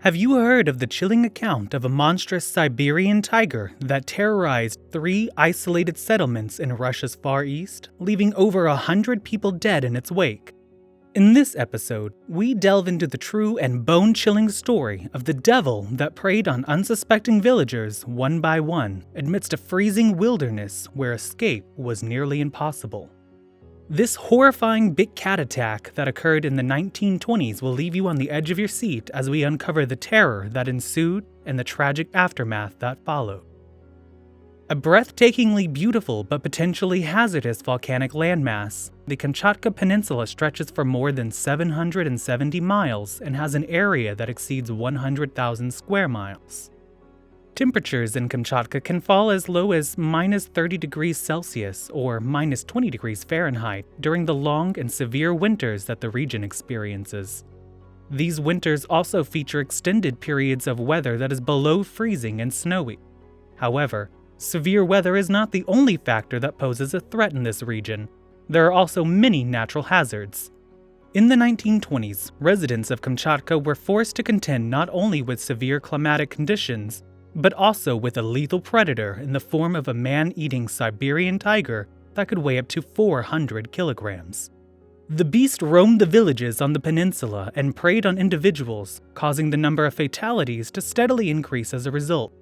Have you heard of the chilling account of a monstrous Siberian tiger that terrorized 3 isolated settlements in Russia's Far East, leaving over 100 people dead in its wake? In this episode, we delve into the true and bone-chilling story of the devil that preyed on unsuspecting villagers one by one amidst a freezing wilderness where escape was nearly impossible. This horrifying big cat attack that occurred in the 1920s will leave you on the edge of your seat as we uncover the terror that ensued and the tragic aftermath that followed. A breathtakingly beautiful but potentially hazardous volcanic landmass, the Kamchatka Peninsula stretches for more than 770 miles and has an area that exceeds 100,000 square miles. Temperatures in Kamchatka can fall as low as minus 30 degrees Celsius or minus 20 degrees Fahrenheit during the long and severe winters that the region experiences. These winters also feature extended periods of weather that is below freezing and snowy. However, severe weather is not the only factor that poses a threat in this region. There are also many natural hazards. In the 1920s, residents of Kamchatka were forced to contend not only with severe climatic conditions, but also with a lethal predator in the form of a man-eating Siberian tiger that could weigh up to 400 kilograms. The beast roamed the villages on the peninsula and preyed on individuals, causing the number of fatalities to steadily increase as a result.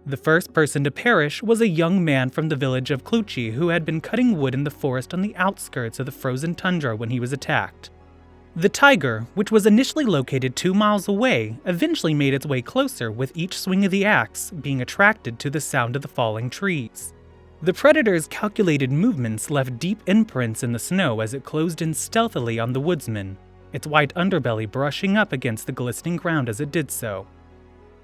The first person to perish was a young man from the village of Kluchi who had been cutting wood in the forest on the outskirts of the frozen tundra when he was attacked. The tiger, which was initially located 2 miles away, eventually made its way closer with each swing of the axe, being attracted to the sound of the falling trees. The predator's calculated movements left deep imprints in the snow as it closed in stealthily on the woodsman, its white underbelly brushing up against the glistening ground as it did so.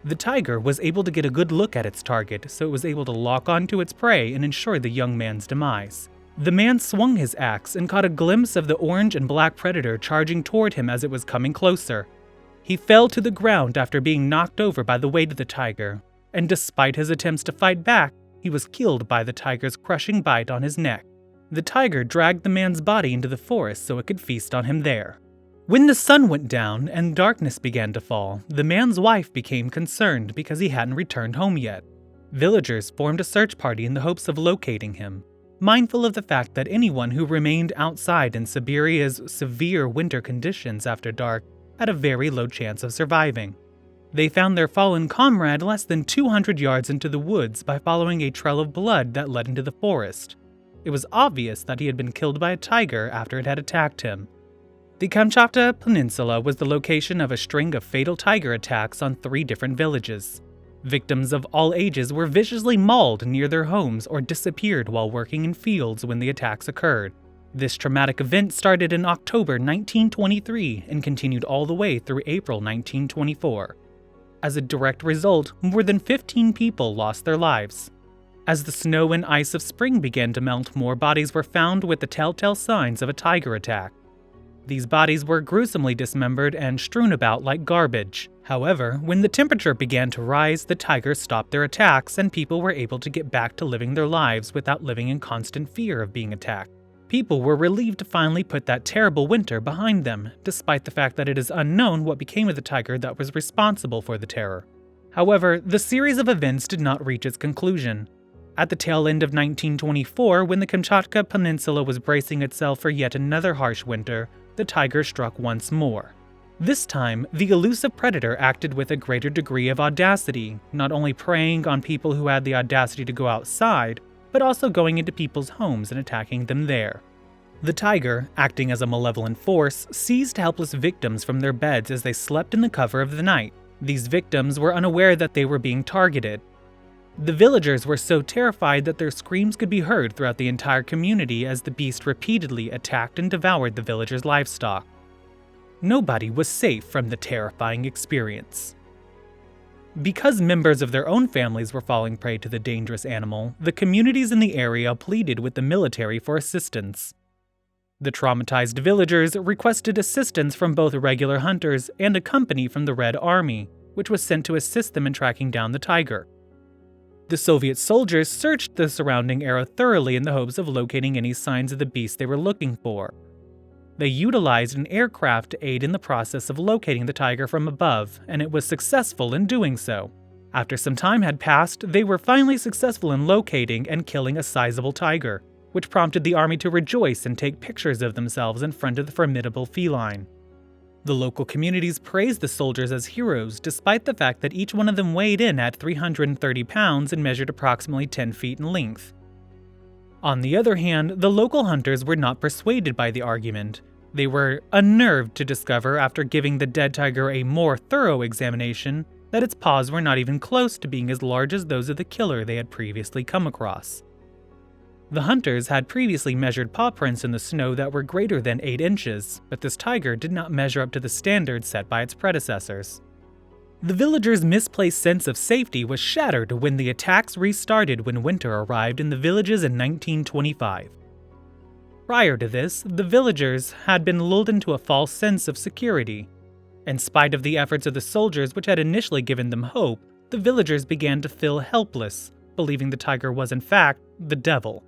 The tiger was able to get a good look at its target, so it was able to lock onto its prey and ensure the young man's demise. The man swung his axe and caught a glimpse of the orange and black predator charging toward him as it was coming closer. He fell to the ground after being knocked over by the weight of the tiger, and despite his attempts to fight back, he was killed by the tiger's crushing bite on his neck. The tiger dragged the man's body into the forest so it could feast on him there. When the sun went down and darkness began to fall, the man's wife became concerned because he hadn't returned home yet. Villagers formed a search party in the hopes of locating him, mindful of the fact that anyone who remained outside in Siberia's severe winter conditions after dark had a very low chance of surviving. They found their fallen comrade less than 200 yards into the woods by following a trail of blood that led into the forest. It was obvious that he had been killed by a tiger after it had attacked him. The Kamchatka Peninsula was the location of a string of fatal tiger attacks on 3 different villages. Victims of all ages were viciously mauled near their homes or disappeared while working in fields when the attacks occurred. This traumatic event started in October 1923 and continued all the way through April 1924. As a direct result, more than 15 people lost their lives. As the snow and ice of spring began to melt, more bodies were found with the telltale signs of a tiger attack. These bodies were gruesomely dismembered and strewn about like garbage. However, when the temperature began to rise, the tigers stopped their attacks and people were able to get back to living their lives without living in constant fear of being attacked. People were relieved to finally put that terrible winter behind them, despite the fact that it is unknown what became of the tiger that was responsible for the terror. However, the series of events did not reach its conclusion. At the tail end of 1924, when the Kamchatka Peninsula was bracing itself for yet another harsh winter, the tiger struck once more. This time, the elusive predator acted with a greater degree of audacity, not only preying on people who had the audacity to go outside, but also going into people's homes and attacking them there. The tiger, acting as a malevolent force, seized helpless victims from their beds as they slept in the cover of the night. These victims were unaware that they were being targeted. The villagers were so terrified that their screams could be heard throughout the entire community as the beast repeatedly attacked and devoured the villagers' livestock. Nobody was safe from the terrifying experience. Because members of their own families were falling prey to the dangerous animal, the communities in the area pleaded with the military for assistance. The traumatized villagers requested assistance from both regular hunters and a company from the Red Army, which was sent to assist them in tracking down the tiger. The Soviet soldiers searched the surrounding area thoroughly in the hopes of locating any signs of the beast they were looking for. They utilized an aircraft to aid in the process of locating the tiger from above, and it was successful in doing so. After some time had passed, they were finally successful in locating and killing a sizable tiger, which prompted the army to rejoice and take pictures of themselves in front of the formidable feline. The local communities praised the soldiers as heroes, despite the fact that each one of them weighed in at 330 pounds and measured approximately 10 feet in length. On the other hand, the local hunters were not persuaded by the argument. They were unnerved to discover, after giving the dead tiger a more thorough examination, that its paws were not even close to being as large as those of the killer they had previously come across. The hunters had previously measured paw prints in the snow that were greater than 8 inches, but this tiger did not measure up to the standard set by its predecessors. The villagers' misplaced sense of safety was shattered when the attacks restarted when winter arrived in the villages in 1925. Prior to this, the villagers had been lulled into a false sense of security. In spite of the efforts of the soldiers, which had initially given them hope, the villagers began to feel helpless, believing the tiger was in fact the devil.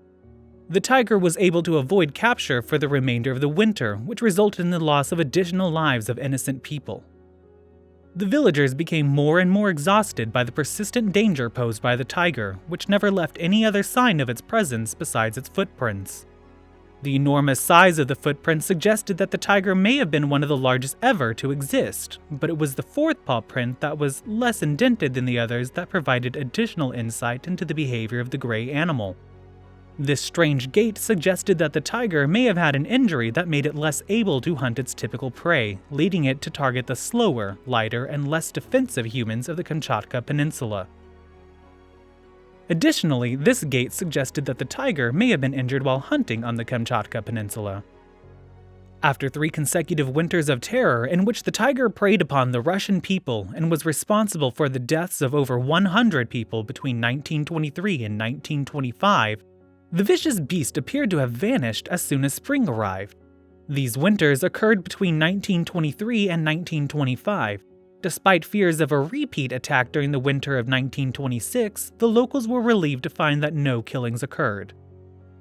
The tiger was able to avoid capture for the remainder of the winter, which resulted in the loss of additional lives of innocent people. The villagers became more and more exhausted by the persistent danger posed by the tiger, which never left any other sign of its presence besides its footprints. The enormous size of the footprints suggested that the tiger may have been one of the largest ever to exist, but it was the fourth paw print that was less indented than the others that provided additional insight into the behavior of the gray animal. This strange gait suggested that the tiger may have had an injury that made it less able to hunt its typical prey, leading it to target the slower, lighter, and less defensive humans of the Kamchatka Peninsula. Additionally, this gait suggested that the tiger may have been injured while hunting on the Kamchatka Peninsula. After 3 consecutive winters of terror in which the tiger preyed upon the Russian people and was responsible for the deaths of over 100 people between 1923 and 1925, the vicious beast appeared to have vanished as soon as spring arrived. These winters occurred between 1923 and 1925. Despite fears of a repeat attack during the winter of 1926, the locals were relieved to find that no killings occurred.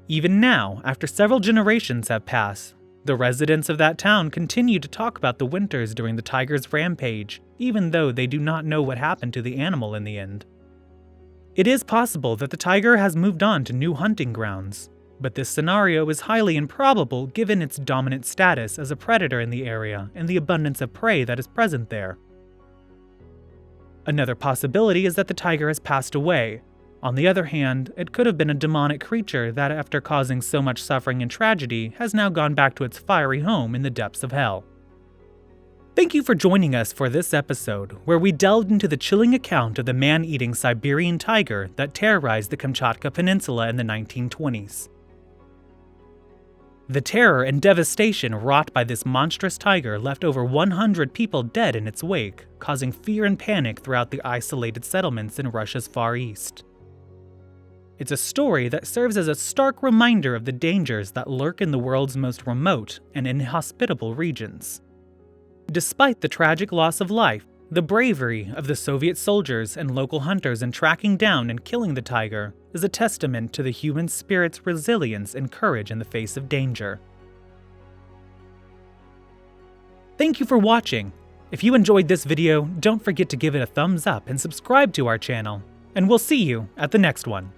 Even now, after several generations have passed, the residents of that town continue to talk about the winters during the tiger's rampage, even though they do not know what happened to the animal in the end. It is possible that the tiger has moved on to new hunting grounds, but this scenario is highly improbable given its dominant status as a predator in the area and the abundance of prey that is present there. Another possibility is that the tiger has passed away. On the other hand, it could have been a demonic creature that, after causing so much suffering and tragedy, has now gone back to its fiery home in the depths of hell. Thank you for joining us for this episode, where we delved into the chilling account of the man-eating Siberian tiger that terrorized the Kamchatka Peninsula in the 1920s. The terror and devastation wrought by this monstrous tiger left over 100 people dead in its wake, causing fear and panic throughout the isolated settlements in Russia's Far East. It's a story that serves as a stark reminder of the dangers that lurk in the world's most remote and inhospitable regions. Despite the tragic loss of life, the bravery of the Soviet soldiers and local hunters in tracking down and killing the tiger is a testament to the human spirit's resilience and courage in the face of danger. Thank you for watching. If you enjoyed this video, don't forget to give it a thumbs up and subscribe to our channel, and we'll see you at the next one.